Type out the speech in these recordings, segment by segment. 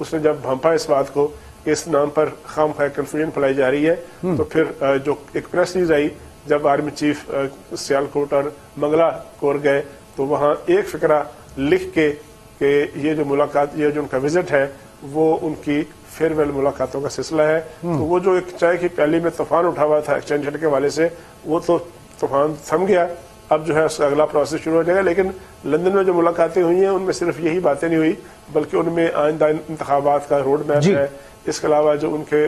اس نے جب بھانپا اس بات کو کہ اس نام پر خام خواہ کنفیوژن پھیلائی جا رہی ہے، تو پھر جو ایک پریس نیوز آئی جب آرمی چیف سیالکوٹ اور منگلا کور گئے تو وہاں ایک فقرہ لکھ کے کہ یہ جو ملاقات، یہ جو ان کا وزٹ ہے وہ ان کی فیئر ویل ملاقاتوں کا سلسلہ ہے. تو وہ جو ایک چائے کی پیالی میں طوفان اٹھا ہوا تھا ایکسٹینشن کے حوالے سے، وہ تو طوفان تھم گیا. اب جو ہے اس کا اگلا پروسیس شروع ہو جائے گا. لیکن لندن میں جو ملاقاتیں ہوئی ہیں ان میں صرف یہی باتیں نہیں ہوئی، بلکہ ان میں آئندہ انتخابات کا روڈ میپ ہے. اس کے علاوہ جو ان کے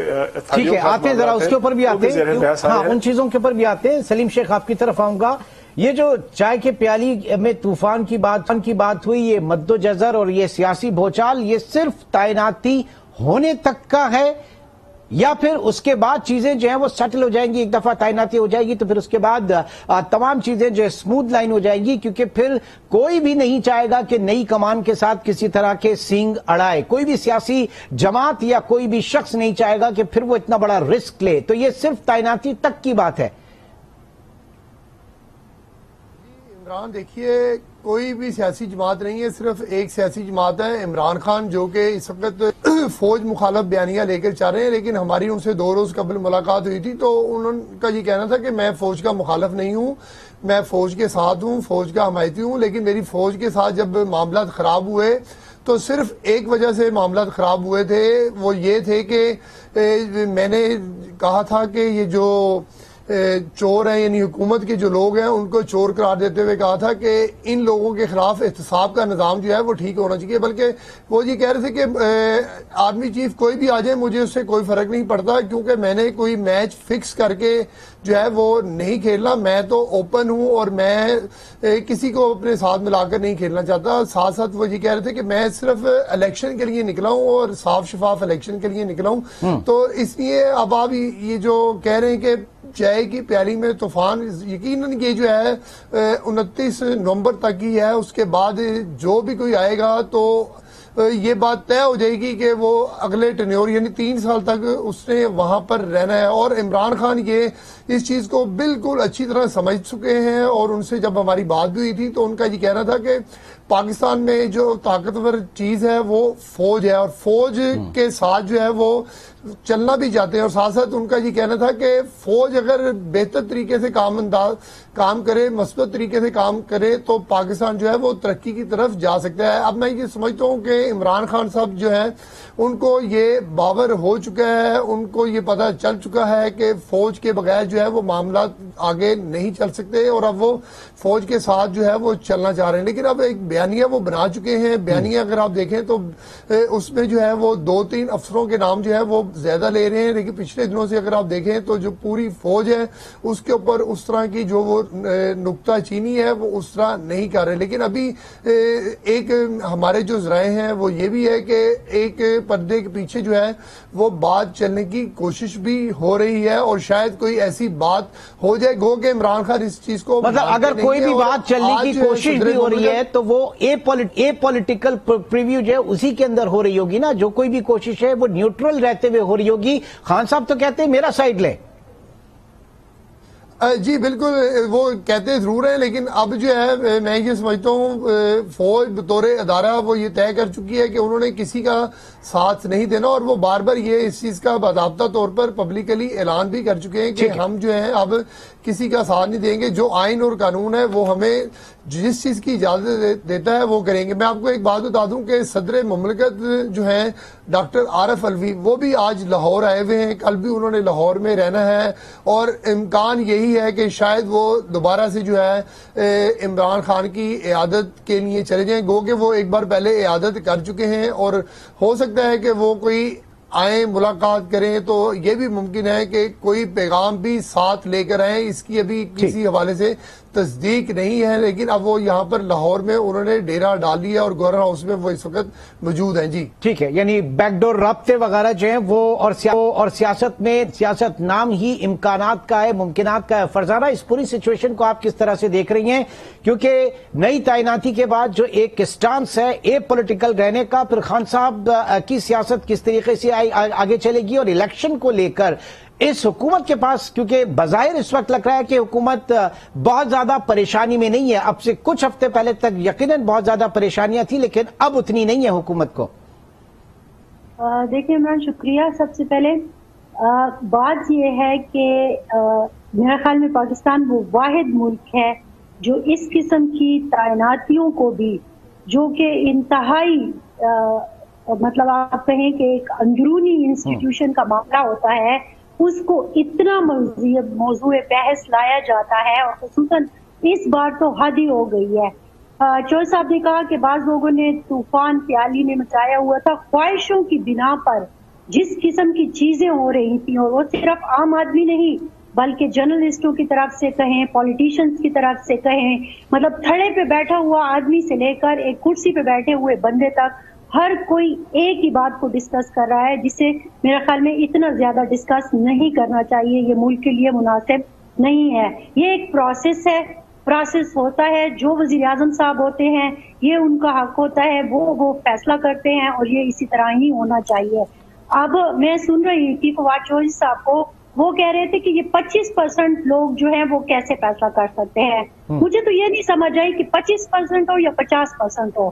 ٹھیک ہے آتے ہیں ذرا اس کے اوپر بھی آتے ہیں، ہاں ان چیزوں کے اوپر بھی آتے ہیں. سلیم شیخ آپ کی طرف آؤں گا. یہ جو چائے کے پیالی میں طوفان کی بات ہوئی، یہ مد و جزر اور یہ سیاسی بھوچال، یہ صرف تعیناتی ہونے تک کا ہے یا پھر اس کے بعد چیزیں جو ہیں وہ سیٹل ہو جائیں گی؟ ایک دفعہ تعیناتی ہو جائے گی تو پھر اس کے بعد تمام چیزیں جو سموتھ لائن ہو جائیں گی، کیونکہ پھر کوئی بھی نہیں چاہے گا کہ نئی کمان کے ساتھ کسی طرح کے سینگ اڑائے. کوئی بھی سیاسی جماعت یا کوئی بھی شخص نہیں چاہے گا کہ پھر وہ اتنا بڑا رسک لے. تو یہ صرف تعیناتی تک کی بات ہے. عمران دیکھیے کوئی بھی سیاسی جماعت نہیں ہے، صرف ایک سیاسی جماعت ہے عمران خان، جو کہ اس وقت فوج مخالف بیانیہ لے کر چاہ رہے ہیں. لیکن ہماری ان سے 2 روز قبل ملاقات ہوئی تھی تو انہوں کا یہ کہنا تھا کہ میں فوج کا مخالف نہیں ہوں، میں فوج کے ساتھ ہوں، فوج کا حمایتی ہوں. لیکن میری فوج کے ساتھ جب معاملات خراب ہوئے تو صرف ایک وجہ سے معاملات خراب ہوئے تھے، وہ یہ تھے کہ میں نے کہا تھا کہ یہ جو چور ہیں یعنی حکومت کے جو لوگ ہیں ان کو چور قرار دیتے ہوئے کہا تھا کہ ان لوگوں کے خلاف احتساب کا نظام جو ہے وہ ٹھیک ہونا چاہیے. بلکہ وہ یہ کہہ رہے تھے کہ آرمی چیف کوئی بھی آ جائے مجھے اس سے کوئی فرق نہیں پڑتا، کیونکہ میں نے کوئی میچ فکس کر کے جو ہے وہ نہیں کھیلنا، میں تو اوپن ہوں اور میں کسی کو اپنے ساتھ ملا کر نہیں کھیلنا چاہتا. ساتھ ساتھ وہ یہ کہہ رہے تھے کہ میں صرف الیکشن کے لیے نکلا ہوں اور صاف شفاف الیکشن کے لیے نکلا ہوں. تو اس لیے اب آپ یہ جو کہہ رہے ہیں کہ چائے کی پیالی میں طوفان، یقیناً یہ جو ہے 29 نومبر تک ہی ہے. اس کے بعد جو بھی کوئی آئے گا تو یہ بات طے ہو جائے گی کہ وہ اگلے ٹینیور یعنی 3 سال تک اس نے وہاں پر رہنا ہے. اور عمران خان یہ اس چیز کو بالکل اچھی طرح سمجھ چکے ہیں. اور ان سے جب ہماری بات بھی ہوئی تھی تو ان کا یہ کہنا تھا کہ پاکستان میں جو طاقتور چیز ہے وہ فوج ہے، اور فوج کے ساتھ جو ہے وہ چلنا بھی چاہتے ہیں. اور ساتھ ساتھ ان کا یہ کہنا تھا کہ فوج اگر بہتر طریقے سے کام کرے، مثبت طریقے سے کام کرے تو پاکستان جو ہے وہ ترقی کی طرف جا سکتا ہے. اب میں یہ سمجھتا ہوں کہ عمران خان صاحب جو ہے ان کو یہ باور ہو چکا ہے، ان کو یہ پتہ چل چکا ہے کہ فوج کے بغیر جو ہے وہ معاملات آگے نہیں چل سکتے، اور اب وہ فوج کے ساتھ جو ہے وہ چلنا چاہ رہے ہیں. لیکن اب ایک بیانیہ وہ بنا چکے ہیں. بیانیہ اگر آپ دیکھیں تو اس میں جو ہے وہ 2-3 افسروں کے نام جو ہے وہ زیادہ لے رہے ہیں. لیکن پچھلے دنوں سے اگر آپ دیکھیں تو جو پوری فوج ہے اس کے اوپر اس طرح کی جو وہ نکتہ چینی ہے وہ اس طرح نہیں کر رہے. لیکن ابھی ایک ہمارے جو ذرائع ہیں وہ یہ بھی ہے کہ ایک پردے کے پیچھے جو ہے وہ بات چلنے کی کوشش بھی ہو رہی ہے، اور شاید کوئی ایسی بات ہو جائے گو کہ عمران خان اس چیز کو مطلب اگر کوئی بھی بات چلنے کی کوشش بھی ہو رہی ہے تو وہ اے پولیٹیکل پریویو جو ہے اسی کے اندر ہو رہی ہوگی نا. جو کوئی بھی کوشش ہے وہ نیوٹرل رہتے ہوئے ہو رہی ہوگی. خان صاحب تو کہتے ہیں میرا سائیڈ لے. جی بالکل وہ کہتے ضرور ہیں، لیکن اب جو ہے میں یہ سمجھتا ہوں فوج بطور ادارہ وہ یہ طے کر چکی ہے کہ انہوں نے کسی کا ساتھ نہیں دینا، اور وہ بار بار یہ اس چیز کا باضابطہ طور پر پبلکلی اعلان بھی کر چکے ہیں کہ ہم جو ہیں اب کسی کا ساتھ نہیں دیں گے. جو آئین اور قانون ہے وہ ہمیں جس چیز کی اجازت دیتا ہے وہ کریں گے. میں آپ کو ایک بات بتا دوں کہ صدر مملکت جو ہیں ڈاکٹر عارف الوی وہ بھی آج لاہور آئے ہوئے ہیں، کل بھی انہوں نے لاہور میں رہنا ہے، اور امکان یہی ہے کہ شاید وہ دوبارہ سے جو ہے عمران خان کی عیادت کے لیے چلے جائیں. گو کہ وہ ایک بار پہلے عیادت کر چکے ہیں، اور ہو سکتا ہے کہ وہ کوئی آئیں ملاقات کریں تو یہ بھی ممکن ہے کہ کوئی پیغام بھی ساتھ لے کر آئیں. اس کی ابھی کسی حوالے سے تصدیق نہیں ہے، لیکن اب وہ یہاں پر لاہور میں انہوں نے ڈیرا ڈال لیا اور گورنر ہاؤس میں وہ اس وقت موجود ہیں. جی ٹھیک ہے، یعنی بیک ڈور رابطے وغیرہ جو ہیں وہ اور سیاست میں سیاست نام ہی امکانات کا ہے، ممکنات کا ہے. فرزانہ اس پوری سچویشن کو آپ کس طرح سے دیکھ رہی ہیں؟ کیونکہ نئی تعیناتی کے بعد جو ایک سٹانس ہے اے پولیٹیکل رہنے کا، پھر خان صاحب کی سیاست کس طریقے سے آگے چلے گی، اور الیکشن کو لے کر اس حکومت کے پاس، کیونکہ بظاہر اس وقت لگ رہا ہے کہ حکومت بہت زیادہ پریشانی میں نہیں ہے. اب سے کچھ ہفتے پہلے تک یقیناً بہت زیادہ پریشانیاں تھیں، لیکن اب اتنی نہیں ہے حکومت کو. دیکھیں عمران، شکریہ. سب سے پہلے بات یہ ہے کہ میرے خیال میں پاکستان وہ واحد ملک ہے جو اس قسم کی تعیناتیوں کو بھی، جو کہ انتہائی مطلب آپ کہیں کہ ایک اندرونی انسٹیٹیوشن کا معاملہ ہوتا ہے، اس کو اتنا موضوع بحث لایا جاتا ہے، اور خصوصاً اس بار تو حد ہی ہو گئی ہے. چوہدری صاحب نے کہا کہ بعض لوگوں نے طوفان پیالی نے مچایا ہوا تھا. خواہشوں کی بنا پر جس قسم کی چیزیں ہو رہی تھیں، اور وہ صرف عام آدمی نہیں بلکہ جرنلسٹوں کی طرف سے کہیں، پولیٹیشنز کی طرف سے کہیں، مطلب تھڑے پہ بیٹھا ہوا آدمی سے لے کر ایک کرسی پہ بیٹھے ہوئے بندے تک، ہر کوئی ایک ہی بات کو ڈسکس کر رہا ہے، جسے میرے خیال میں اتنا زیادہ ڈسکس نہیں کرنا چاہیے. یہ ملک کے لیے مناسب نہیں ہے. یہ ایک پروسیس ہے، پروسیس ہوتا ہے. جو وزیر اعظم صاحب ہوتے ہیں، یہ ان کا حق ہوتا ہے، وہ فیصلہ کرتے ہیں، اور یہ اسی طرح ہی ہونا چاہیے. اب میں سن رہی تھی فواد چوہدری صاحب کو، وہ کہہ رہے تھے کہ یہ 25% لوگ جو ہیں وہ کیسے فیصلہ کر سکتے ہیں. مجھے تو یہ نہیں سمجھ آئی کہ 25% ہو یا 50% ہو.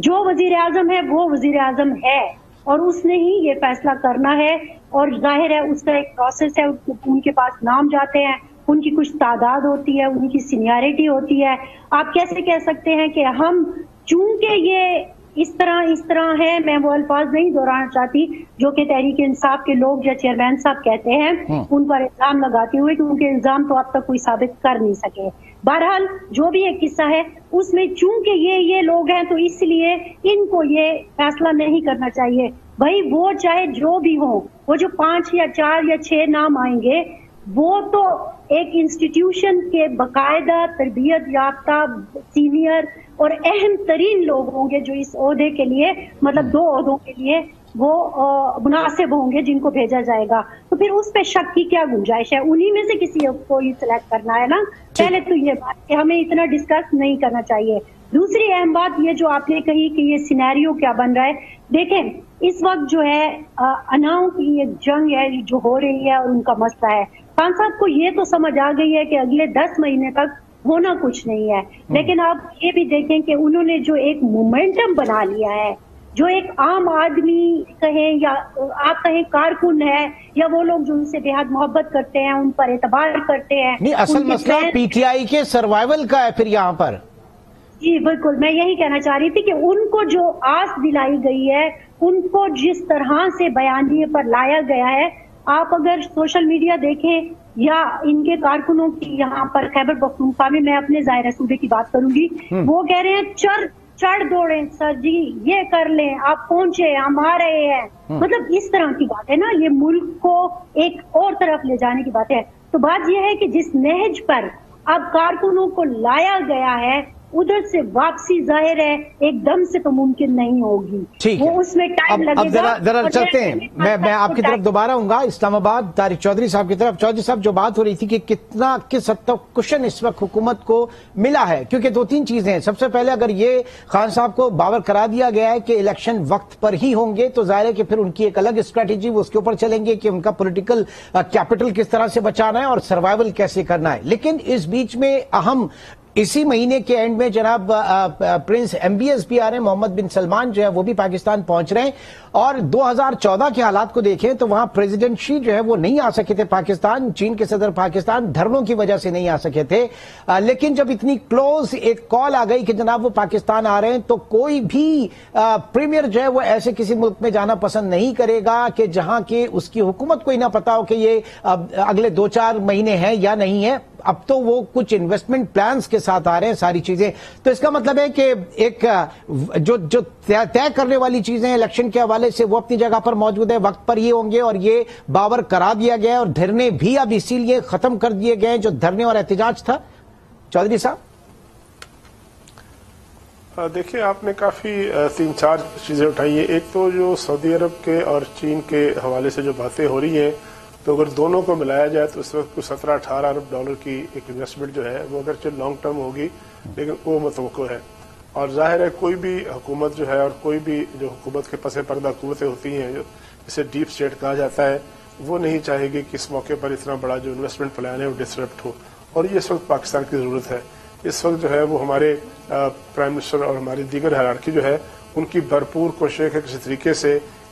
جو وزیر اعظم ہے وہ وزیر اعظم ہے، اور اس نے ہی یہ فیصلہ کرنا ہے. اور ظاہر ہے اس کا ایک پروسیس ہے، ان کے پاس نام جاتے ہیں، ان کی کچھ تعداد ہوتی ہے، ان کی سینیارٹی ہوتی ہے. آپ کیسے کہہ سکتے ہیں کہ ہم چونکہ یہ اس طرح ہے، میں وہ الفاظ نہیں دہرانا چاہتی جو کہ تحریک انصاف کے لوگ یا چیئرمین صاحب کہتے ہیں ان پر الزام لگاتے ہوئے، کیونکہ الزام تو اب تک کوئی ثابت کر نہیں سکے. بہرحال جو بھی ایک قصہ ہے اس میں چونکہ یہ لوگ ہیں تو اس لیے ان کو یہ فیصلہ نہیں کرنا چاہیے. بھائی وہ چاہے جو بھی ہوں، وہ جو 5 یا 4 یا 6 نام آئیں گے، وہ تو ایک انسٹیٹیوشن کے باقاعدہ تربیت یافتہ سینئر اور اہم ترین لوگ ہوں گے جو اس عہدے کے لیے، مطلب 2 عہدوں کے لیے وہ مناسب ہوں گے جن کو بھیجا جائے گا. تو پھر اس پہ شک کی کیا گنجائش ہے؟ انہی میں سے کسی کو ہی سلیکٹ کرنا ہے نا. پہلے تو یہ بات کہ ہمیں اتنا ڈسکس نہیں کرنا چاہیے. دوسری اہم بات یہ جو آپ نے کہی کہ یہ سینیریو کیا بن رہا ہے، دیکھیں اس وقت جو ہے اناؤں کی ایک جنگ ہے جو ہو رہی ہے، اور ان کا مسئلہ ہے. خان صاحب کو یہ تو سمجھ آ گئی ہے کہ اگلے 10 مہینے تک ہونا کچھ نہیں ہے، لیکن آپ یہ بھی دیکھیں کہ انہوں نے جو ایک مومنٹم بنا لیا ہے، جو ایک عام آدمی کہیں یا آپ کہیں کارکن ہے، یا وہ لوگ جو ان سے بے حد محبت کرتے ہیں، ان پر اعتبار کرتے ہیں. نہیں، اصل مسئلہ پی ٹی آئی کے سروائیول کا ہے پھر یہاں پر. جی بالکل، میں یہی کہنا چاہ رہی تھی کہ ان کو جو آس دلائی گئی ہے، ان کو جس طرح سے بیانیے پر لایا گیا ہے، آپ اگر سوشل میڈیا دیکھیں یا ان کے کارکنوں کی یہاں پر خیبر پختونخوا میں، میں اپنے ظاہر صوبے کی بات کروں گی، وہ کہہ رہے ہیں چڑھ دوڑیں سر جی، یہ کر لیں، آپ پہنچے، ہم آ رہے ہیں. مطلب اس طرح کی بات ہے نا، یہ ملک کو ایک اور طرف لے جانے کی بات ہے. تو بات یہ ہے کہ جس نہج پر اب کارکنوں کو لایا گیا ہے، ادھر سے واپسی ظاہر ہے ایک دم سے تو ممکن نہیں ہوگی. وہ اس میں ٹائم لگے گا. اب ذرا چلتے ہیں، میں آپ کی طرف دوبارہ ہوں گا، اسلام آباد طارق چودھری صاحب کی طرف. چودھری صاحب، جو بات ہو رہی تھی کہ کس حد تک کشن اس وقت حکومت کو ملا ہے، کیونکہ 2-3 چیزیں ہیں. سب سے پہلے اگر یہ خان صاحب کو باور کرا دیا گیا ہے کہ الیکشن وقت پر ہی ہوں گے، تو ظاہر ہے کہ پھر ان کی ایک الگ اسٹریٹجی، وہ اس کے اوپر چلیں گے کہ ان کا پولیٹیکل کیپٹل کس طرح سے بچانا ہے اور سروائیول کیسے کرنا ہے. لیکن اس بیچ میں اہم اسی مہینے کے اینڈ میں جناب پرنس MBS بھی آ رہے ہیں، محمد بن سلمان جو ہے وہ بھی پاکستان پہنچ رہے ہیں. اور 2014 کے حالات کو دیکھیں تو وہاں پریزیڈنٹ شی جو ہے وہ نہیں آ سکے تھے پاکستان، چین کے صدر پاکستان دھرنوں کی وجہ سے نہیں آ سکے تھے. لیکن جب اتنی کلوز ایک کال آ گئی کہ جناب وہ پاکستان آ رہے ہیں، تو کوئی بھی پریمیئر جو ہے وہ ایسے کسی ملک میں جانا پسند نہیں کرے گا کہ جہاں کہ اس کی حکومت کو ہی نہ پتا ہو کہ یہ اگلے 2-4 مہینے ہیں یا نہیں ہے. اب تو وہ کچھ انویسٹمنٹ پلانز کے ساتھ آ رہے ہیں ساری چیزیں. تو اس کا مطلب ہے کہ ایک جو طے کرنے والی چیزیں الیکشن کے حوالے سے وہ اپنی جگہ پر موجود ہے، وقت پر یہ ہوں گے، اور یہ باور کرا دیا گیا ہے. اور دھرنے بھی اب اسی لیے ختم کر دیے گئے جو دھرنے اور احتجاج تھا. چودھری صاحب دیکھیں، آپ نے کافی 3-4 چیزیں اٹھائی ہیں. ایک تو جو سعودی عرب کے اور چین کے حوالے سے جو باتیں ہو رہی ہیں، تو اگر دونوں کو ملایا جائے تو اس وقت 17-18 ارب ڈالر کی ایک انویسٹمنٹ جو ہے وہ اگرچہ لانگ ٹرم ہوگی لیکن وہ متوقع ہے. اور ظاہر ہے کوئی بھی حکومت جو ہے اور کوئی بھی جو حکومت کے پس پردہ قوتیں ہوتی ہیں جسے ڈیپ اسٹیٹ کہا جاتا ہے، وہ نہیں چاہے گی کہ اس موقع پر اتنا بڑا جو انویسٹمنٹ پلان ہے وہ ڈسرپٹ ہو. اور یہ اس وقت پاکستان کی ضرورت ہے. اس وقت جو ہے وہ ہمارے پرائم منسٹر اور ہماری دیگر ہیرارکی جو ہے ان کی بھرپور کوشش ہے کہ کسی طریقے سے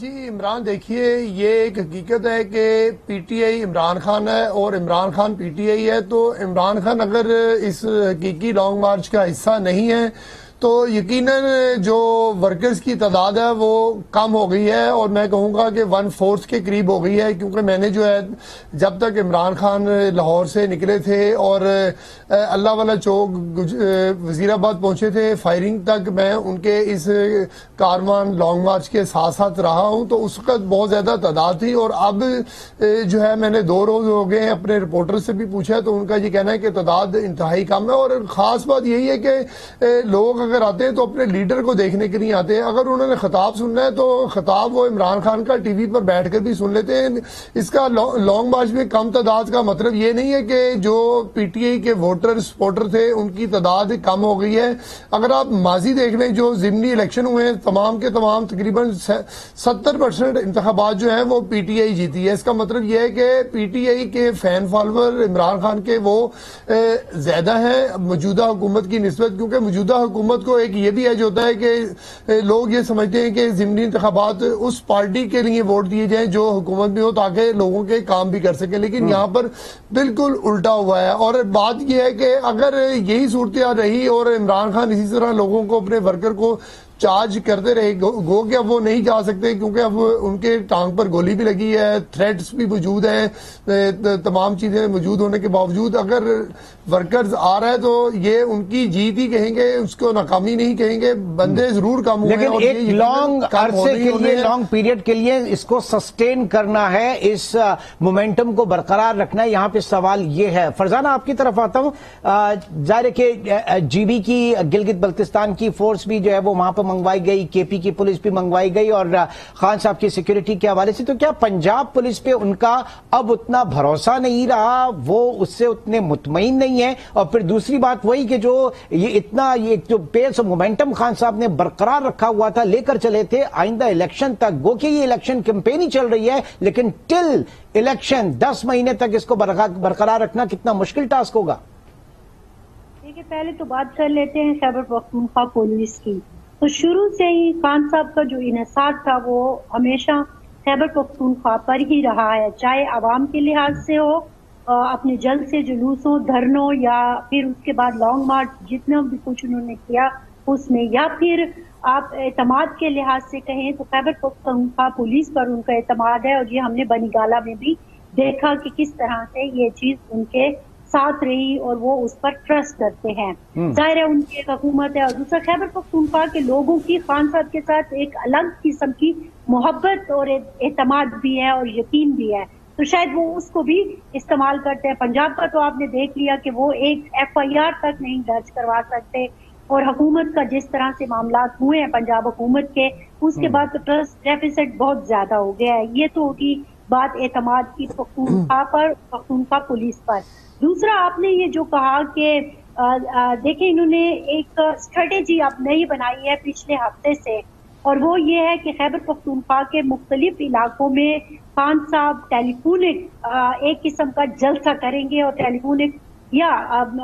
جی عمران دیکھیے یہ ایک حقیقت ہے کہ P T I Imran Khan ہے اور Imran Khan P T I ہے، تو عمران خان اگر اس حقیقی لانگ مارچ کا حصہ نہیں ہے تو یقیناً جو ورکرز کی تعداد ہے وہ کم ہو گئی ہے، اور میں کہوں گا کہ 1/4 کے قریب ہو گئی ہے، کیونکہ میں نے جو ہے جب تک عمران خان لاہور سے نکلے تھے اور اللہ والا چوک وزیر آباد پہنچے تھے، فائرنگ تک میں ان کے اس کاروان لانگ مارچ کے ساتھ ساتھ رہا ہوں، تو اس وقت بہت زیادہ تعداد تھی، اور اب جو ہے میں نے 2 روز ہو گئے ہیں اپنے رپورٹر سے بھی پوچھا تو ان کا یہ کہنا ہے کہ تعداد انتہائی کم ہے، اور خاص بات یہی ہے کہ لوگ اگر آتے ہیں تو اپنے لیڈر کو دیکھنے کے لیے آتے ہیں، اگر انہوں نے خطاب سننا ہے تو خطاب وہ عمران خان کا ٹی وی پر بیٹھ کر بھی سن لیتے ہیں۔ اس کا لانگ مارچ میں کم تعداد کا مطلب یہ نہیں ہے کہ جو پی ٹی آئی کے ووٹر سپورٹر تھے ان کی تعداد کم ہو گئی ہے۔ اگر آپ ماضی دیکھ لیں جو ضمنی الیکشن ہوئے ہیں تمام کے تمام تقریباً 70% انتخابات جو ہیں وہ پی ٹی آئی جیتی ہے۔ اس کا مطلب یہ ہے کہ پی ٹی آئی کے فین فالوور عمران خان کے وہ زیادہ ہیں موجودہ حکومت کی نسبت، کیونکہ موجودہ حکومت کو ایک یہ بھی ایج ہوتا ہے کہ لوگ یہ سمجھتے ہیں کہ ضمنی انتخابات اس پارٹی کے لیے ووٹ دیے جائیں جو حکومت میں ہو تاکہ لوگوں کے کام بھی کر سکیں، لیکن یہاں پر بالکل الٹا ہوا ہے۔ اور بات یہ ہے کہ اگر یہی صورتحال رہی اور عمران خان اسی طرح لوگوں کو اپنے ورکر کو چارج کرتے رہے گو کہ اب وہ نہیں جا سکتے، کیونکہ اب ان کے ٹانگ پر گولی بھی لگی ہے، تھریٹس بھی موجود ہیں، تمام چیزیں موجود ہونے کے باوجود اگر ورکرز آ رہا ہے تو یہ ان کی جیت ہی کہیں گے، اس کو ناکامی نہیں کہیں گے، بندے ضرور کم ہوئے ہیں، لیکن ایک لانگ عرصے کے لیے لانگ پیریڈ کے لیے اس کو سسٹین کرنا ہے، اس مومنٹم کو برقرار رکھنا ہے۔ یہاں پہ سوال یہ ہے، فرزانہ آپ کی طرف آتا ہوں، ظاہر ہے کہ جی بی کی گلگت بلتستان کی فورس بھی جو ہے وہ وہاں پہ منگوائی گئی، کے پی کی پولیس بھی منگوائی گئی، اور خان صاحب کی سیکیورٹی کے حوالے سے، تو کیا پنجاب پولیس پہ ان کا اب اتنا بھروسہ نہیں رہا، وہ اس سے اتنے مطمئن نہیں ہے؟ اور پھر دوسری بات وہی کہ جو یہ جو پیس اور مومنٹم خان صاحب نے برقرار رکھا ہوا تھا، لے کر چلے تھے آئندہ الیکشن تک، گو کہ یہ الیکشن کیمپین ہی چل رہی ہے لیکن ٹل الیکشن 10 مہینے تک اس کو برقرار رکھنا کتنا مشکل ٹاسک ہوگا؟ دیکھیں پہلے تو بات کر لیتے ہیں خیبر پختونخوا پولیس کی۔ تو شروع سے ہی خان صاحب کا جو انحصار تھا وہ ہمیشہ خیبر پختونخوا پر ہی رہا ہے، چاہے عوام کے لحاظ سے ہو، اپنے جلسے جلوسوں دھرنوں، یا پھر اس کے بعد لانگ مارچ جتنا بھی کچھ انہوں نے کیا اس میں، یا پھر آپ اعتماد کے لحاظ سے کہیں تو خیبر پختونخوا پولیس پر ان کا اعتماد ہے، اور یہ ہم نے بنی گالہ میں بھی دیکھا کہ کس طرح سے یہ چیز ان کے ساتھ رہی اور وہ اس پر ٹرسٹ کرتے ہیں۔ ظاہر ہے ان کی ایک حکومت ہے، اور دوسرا خیبر پختونخوا کے لوگوں کی خان صاحب کے ساتھ ایک الگ قسم کی محبت اور اعتماد بھی ہے اور یقین بھی ہے، تو شاید وہ اس کو بھی استعمال کرتے ہیں۔ پنجاب کا تو آپ نے دیکھ لیا کہ وہ ایک ایف آئی آر تک نہیں درج کروا سکتے، اور حکومت کا جس طرح سے معاملات ہوئے ہیں پنجاب حکومت کے، اس کے بعد تو ٹرسٹ ڈیفیسٹ بہت زیادہ ہو گیا ہے۔ یہ تو ہوگی بات اعتماد کی پختونخوا پر، پختونخوا پولیس پر۔ دوسرا آپ نے یہ جو کہا کہ دیکھیں انہوں نے ایک اسٹریٹجی اب نئی بنائی ہے پچھلے ہفتے سے، اور وہ یہ ہے کہ خیبر پختونخوا کے مختلف علاقوں میں خان صاحب ٹیلی فونک ایک قسم کا جلسہ کریں گے، اور ٹیلی فونک یا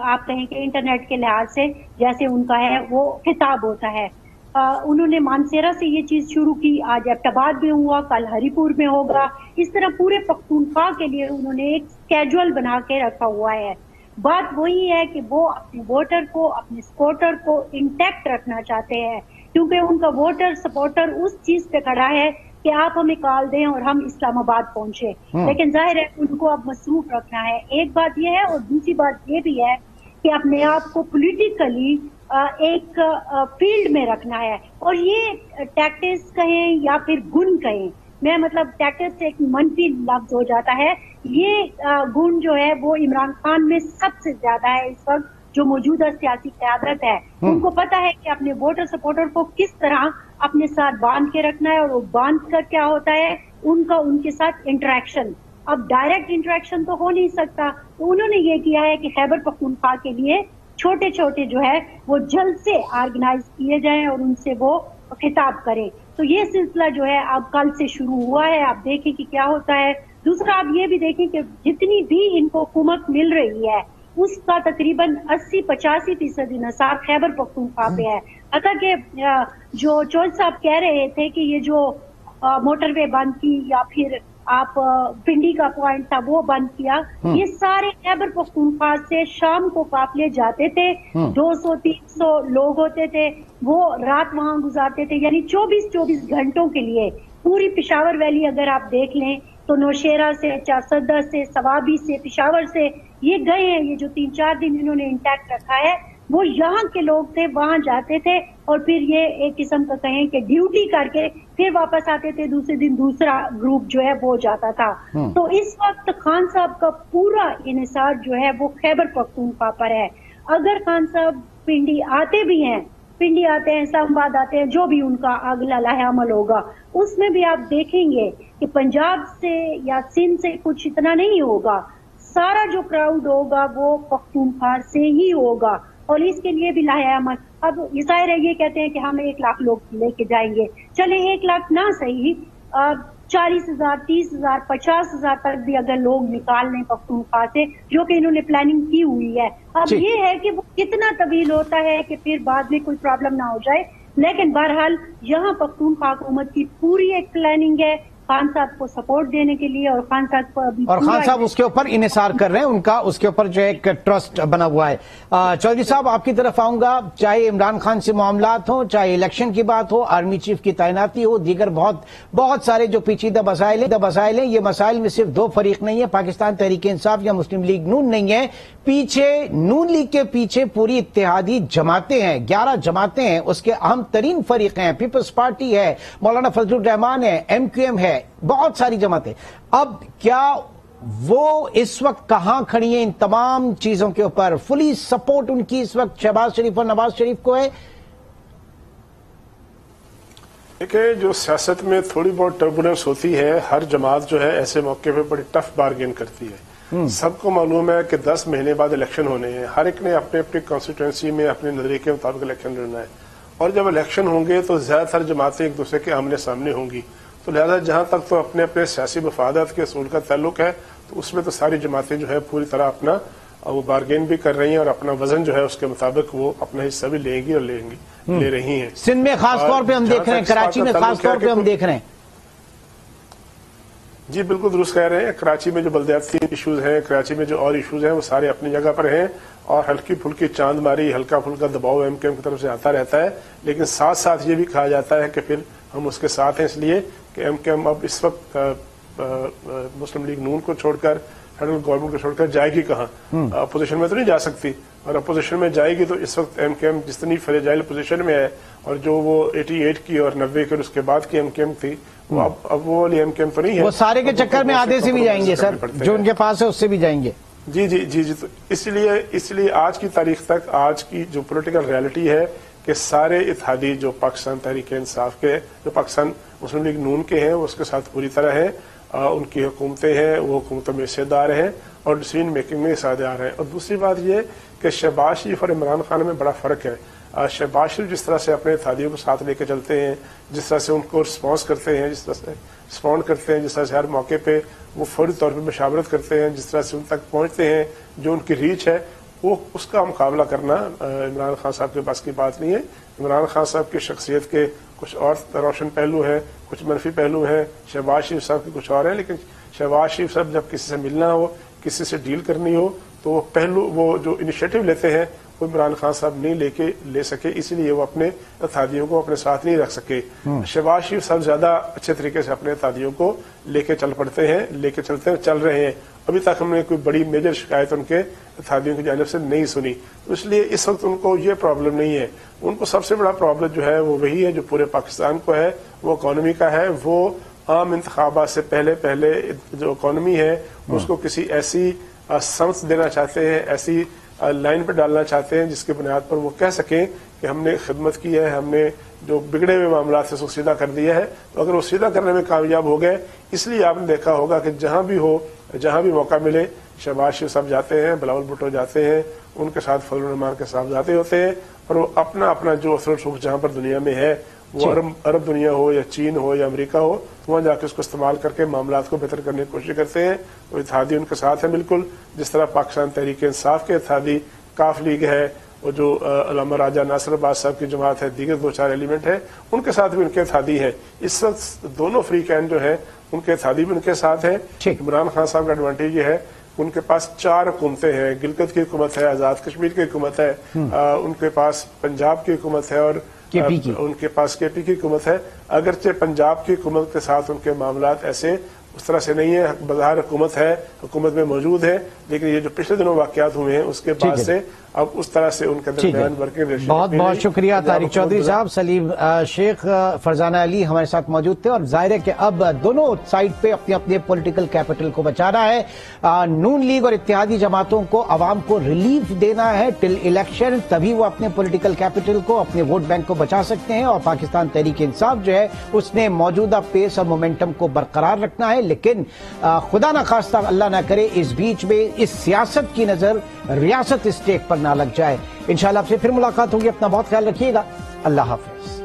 آپ کہیں کہ انٹرنیٹ کے لحاظ سے جیسے ان کا ہے وہ خطاب ہوتا ہے۔ انہوں نے مانسیرا سے یہ چیز شروع کی، آج ایبٹ آباد میں ہوا، کل ہری پور میں ہوگا، اس طرح پورے پختونخوا کے لیے انہوں نے ایک اسکیجول بنا کے رکھا ہوا ہے۔ بات وہی ہے کہ وہ اپنے ووٹر کو، اپنے سپورٹر کو انٹیکٹ رکھنا چاہتے ہیں، کیونکہ ان کا ووٹر سپورٹر اس چیز پہ کھڑا ہے کہ آپ ہمیں کال دیں اور ہم اسلام آباد پہنچے، لیکن ظاہر ہے ان کو اب مصروف رکھنا ہے۔ ایک بات یہ ہے، اور دوسری بات یہ بھی ہے کہ اپنے آپ کو پولیٹیکلی ایک فیلڈ میں رکھنا ہے، اور یہ ٹیکٹکس کہیں یا پھر گن کہیں، میں مطلب ٹیکٹکس ایک منفی لفظ ہو جاتا ہے، یہ گن جو ہے وہ عمران خان میں سب سے زیادہ ہے اس وقت جو موجودہ سیاسی قیادت ہے۔ ان کو پتا ہے کہ اپنے ووٹر سپورٹر کو کس طرح اپنے ساتھ باندھ کے رکھنا ہے، اور وہ باندھ کر کیا ہوتا ہے ان کا ان کے ساتھ انٹریکشن۔ اب ڈائریکٹ انٹریکشن تو ہو نہیں سکتا، تو انہوں نے یہ کیا ہے کہ خیبر پختونخوا کے لیے چھوٹے چھوٹے جو ہے وہ جلد سے آرگنائز کیے جائیں اور ان سے وہ خطاب کریں۔ تو یہ سلسلہ جو ہے اب کل سے شروع ہوا ہے، آپ دیکھیں کہ کیا ہوتا ہے۔ دوسرا آپ یہ بھی دیکھیں کہ جتنی بھی ان کو حکومت مل رہی ہے اس کا تقریباً 80-85% انحصار خیبر پختونخوا پہ ہے۔ اگر کہ جو چوہد صاحب کہہ رہے تھے کہ یہ جو موٹر وے بند کی یا پھر آپ پنڈی کا پوائنٹ تھا وہ بند کیا. یہ سارے خیبر پختونخوا سے شام کو قافلے جاتے تھے, 200-300 لوگ ہوتے تھے, وہ رات وہاں گزارتے تھے. یعنی 24 گھنٹوں کے لیے پوری پشاور ویلی اگر آپ دیکھ لیں تو نوشیرہ سے, چارسدہ سے, سوابی سے, پشاور سے یہ گئے ہیں. یہ جو 3-4 دن انہوں نے انٹیکٹ رکھا ہے وہ یہاں کے لوگ تھے, وہاں جاتے تھے اور پھر یہ ایک قسم کا کہیں کہ ڈیوٹی کر کے پھر واپس آتے تھے. دوسرے دن دوسرا گروپ جو ہے وہ جاتا تھا. تو اس وقت خان صاحب کا پورا انحصار جو ہے وہ خیبر پختونخوا پر ہے. اگر خان صاحب پنڈی آتے بھی ہیں, پنڈی آتے ہیں, اسلام آباد آتے ہیں, جو بھی ان کا اگلا لاہ عمل ہوگا اس میں بھی آپ دیکھیں گے کہ پنجاب سے یا سندھ سے کچھ اتنا نہیں ہوگا. سارا جو کراؤڈ ہوگا وہ پختونخوا سے ہی ہوگا اور اس کے لیے بھی لاہ عمل. اب ظاہر ہے یہ کہتے ہیں کہ ہم 1 لاکھ لوگ لے کے جائیں گے. چلے 1 لاکھ نہ صحیح, 40,000, 30,000, 50,000 تک بھی اگر لوگ نکال لیں پختونخوا سے, جو کہ انہوں نے پلاننگ کی ہوئی ہے. اب یہ ہے کہ وہ کتنا طویل ہوتا ہے کہ پھر بعد میں کوئی پرابلم نہ ہو جائے. لیکن بہرحال یہاں پختونخوا حکومت کی پوری ایک پلاننگ ہے خان صاحب کو سپورٹ دینے کے لیے, اور خان صاحب کو ابھی اور خان صاحب اس کے اوپر انحصار کر رہے ہیں, ان کا اس کے اوپر جو ایک ٹرسٹ بنا ہوا ہے. چودھری صاحب آپ کی طرف آؤں گا. چاہے عمران خان سے معاملات ہوں, چاہے الیکشن کی بات ہو, آرمی چیف کی تعیناتی ہو, دیگر بہت سارے جو پیچیدہ مسائل ہیں, یہ مسائل میں صرف 2 فریق نہیں ہیں, پاکستان تحریک انصاف یا مسلم لیگ نون نہیں ہے. پیچھے نون لیگ کے پیچھے پوری اتحادی جماعتیں ہیں, 11 جماعتیں ہیں. اس کے اہم ترین فریق ہیں, پیپلز پارٹی ہے, مولانا فضل الرحمان ہے, MQM ہے, بہت ساری جماعتیں. اب کیا وہ اس وقت کہاں کھڑی ہیں ان تمام چیزوں کے اوپر؟ فلی سپورٹ ان کی اس وقت شہباز شریف اور نواز شریف کو ہے. دیکھیں, جو سیاست میں تھوڑی بہت ٹربولنس ہوتی ہے, ہر جماعت جو ہے ایسے موقع پہ بڑی ٹف بارگین کرتی ہے. سب کو معلوم ہے کہ 10 مہینے بعد الیکشن ہونے ہیں, ہر ایک نے اپنے اپنی کانسٹیٹوئنسی میں اپنے نظریے کے مطابق الیکشن لڑنا ہے, اور جب الیکشن ہوں گے تو زیادہ تر جماعتیں ایک دوسرے کے آمنے سامنے ہوں گی. تو لہذا جہاں تک تو اپنے اپنے سیاسی مفادات کے اصول کا تعلق ہے تو اس میں تو ساری جماعتیں جو ہے پوری طرح اپنا وہ بارگین بھی کر رہی ہیں, اور اپنا وزن جو ہے اس کے مطابق وہ اپنا حصہ بھی لیں گی اور لے رہی ہیں. سندھ میں خاص طور پہ ہم دیکھ رہے ہیں, کراچی میں خاص طور پہ ہم دیکھ رہے ہیں. جی بالکل درست کہہ رہے ہیں. کراچی میں جو بلدیاتی ایشوز ہیں, کراچی میں جو اور ایشوز ہیں, وہ سارے اپنی جگہ پر ہیں, اور ہلکی پھلکی چاند ماری, ہلکا پھلکا دباؤ MQM کی طرف سے آتا رہتا ہے. لیکن ساتھ ساتھ یہ بھی کہا جاتا ہے کہ پھر ہم اس کے ساتھ ہیں, اس لیے کہ MQM اب اس وقت مسلم لیگ نون کو چھوڑ کر, فیڈرل گورنمنٹ کو چھوڑ کر جائے گی کہاں؟ اپوزیشن میں تو نہیں جا سکتی, اور اپوزیشن میں جائے گی تو اس وقت MQM جتنی فریجائل پوزیشن میں ہے, اور جو وہ 88 کی اور 90 کی اور اس کے بعد کی MQM تھی, وہ اب وہ والی MQM تو نہیں ہے. وہ سارے کے چکر میں آدھے سے بھی جائیں گے سر, جو ان کے پاس ہے اس سے بھی جائیں گے. جی تو اس لیے آج کی تاریخ تک, آج کی جو پولیٹیکل ریالٹی ہے کہ سارے اتحادی جو پاکستان تحریک انصاف کے, جو پاکستان مسلم لیگ نون کے ہیں, وہ اس کے ساتھ پوری طرح ہیں. ان کی حکومتیں ہیں, وہ حکومتوں میں حصے دار ہیں اور ڈسیزن میکنگ میں حصہ دار ہیں. اور دوسری بات یہ کہ شہباز شریف اور عمران خان میں بڑا فرق ہے. شہباز شریف جس طرح سے اپنے اتحادیوں کو ساتھ لے کے چلتے ہیں, جس طرح سے ان کو رسپانس کرتے ہیں, جس طرح سے رسپونڈ کرتے ہیں, جس طرح سے ہر موقع پہ وہ فوری طور پہ مشاورت کرتے ہیں, جس طرح سے ان تک پہنچتے ہیں, جو ان کی ریچ ہے, وہ اس کا مقابلہ کرنا عمران خان صاحب کے پاس کی بات نہیں ہے. عمران خان صاحب کی شخصیت کے کچھ اور روشن پہلو ہیں, کچھ منفی پہلو ہیں. شہباز شریف صاحب کے کچھ اور ہیں, لیکن شہباز شریف صاحب جب کسی سے ملنا ہو, کسی سے ڈیل کرنی ہو, تو وہ پہلو, وہ جو انیشیٹو لیتے ہیں, وہ عمران خان صاحب نہیں لے سکے, اسی لیے وہ اپنے اتحادیوں کو اپنے ساتھ نہیں رکھ سکے. شہباز شریف صاحب زیادہ اچھے طریقے سے اپنے اتحادیوں کو لے کے چل رہے ہیں. ابھی تک ہم نے کوئی بڑی میجر شکایت ان کے اتحادیوں کی جانب سے نہیں سنی. اس لیے اس وقت ان کو یہ پرابلم نہیں ہے. ان کو سب سے بڑا پرابلم جو ہے وہ وہی ہے جو پورے پاکستان کو ہے, وہ اکانومی کا ہے. وہ عام انتخابات سے پہلے جو اکانومی ہے اس کو کسی ایسی سمت دینا چاہتے ہیں, ایسی لائن پہ ڈالنا چاہتے ہیں جس کے بنیاد پر وہ کہہ سکیں کہ ہم نے خدمت کی ہے, ہم نے جو بگڑے ہوئے معاملات سے اس کو سیدھا کر دیا ہے. تو اگر وہ سیدھا کرنے میں کامیاب ہو گئے, اس لیے آپ نے دیکھا ہوگا کہ جہاں بھی موقع ملے, شہباز شریف صاحب جاتے ہیں, بلاول بھٹو جاتے ہیں, ان کے ساتھ فضل الرحمان کے صاحبزادے ہوتے ہیں, اور وہ اپنا جو اثر و رسوخ جہاں پر دنیا میں ہے, وہ عرب دنیا ہو یا چین ہو یا امریکہ ہو, وہاں جا کے اس کو استعمال کر کے معاملات کو بہتر کرنے کی کوشش کرتے ہیں. وہ اتحادی ان کے ساتھ ہیں بالکل, جس طرح پاکستان تحریک انصاف کے اتحادی کاف لیگ ہے, وہ جو علامہ راجہ ناصر عباس صاحب کی جماعت ہے، دیگر دو چار ایلیمنٹ ہیں، ان کے ساتھ بھی ان کے اتحادی ہیں. اس وقت دونوں فریقین جو ہیں ان کے اتحادی بھی ان کے ساتھ ہیں. عمران خان صاحب کا ایڈوانٹیج یہ ہے ان کے پاس 4 حکومتیں ہیں. گلگت کی حکومت ہے، آزاد کشمیر کی حکومت ہے، ان کے پاس پنجاب کی حکومت ہے، اور ان کے پاس کے پی کی حکومت ہے. اگرچہ پنجاب کی حکومت کے ساتھ ان کے معاملات ایسے اس طرح سے نہیں ہے، بظاہر حکومت ہے، حکومت میں موجود ہے، لیکن یہ جو پچھلے دنوں واقعات ہوئے ہیں اس کے بعد سے اب اس طرح سے ان کے درمیان ورکنگ ریلیشن. بہت بہت شکریہ طارق چودھری صاحب. سلیم شیخ، فرزانہ علی ہمارے ساتھ موجود تھے، اور ظاہر ہے کہ اب دونوں سائڈ پہ اپنے اپنے پولیٹیکل کیپٹل کو بچانا ہے. نون لیگ اور اتحادی جماعتوں کو عوام کو ریلیف دینا ہے ٹل الیکشن، تبھی وہ اپنے پولیٹیکل کیپٹل کو، اپنے ووٹ بینک کو بچا سکتے ہیں. اور پاکستان تحریک انصاف جو ہے اس نے موجودہ پیس اور مومنٹم کو برقرار رکھنا ہے، لیکن خدا نہ خواستہ اللہ نہ کرے اس بیچ میں اس سیاست کی نظر ریاست اسٹیک پر نہ لگ جائے. انشاءاللہ آپ سے پھر ملاقات ہوگی. اپنا بہت خیال رکھیے گا. اللہ حافظ.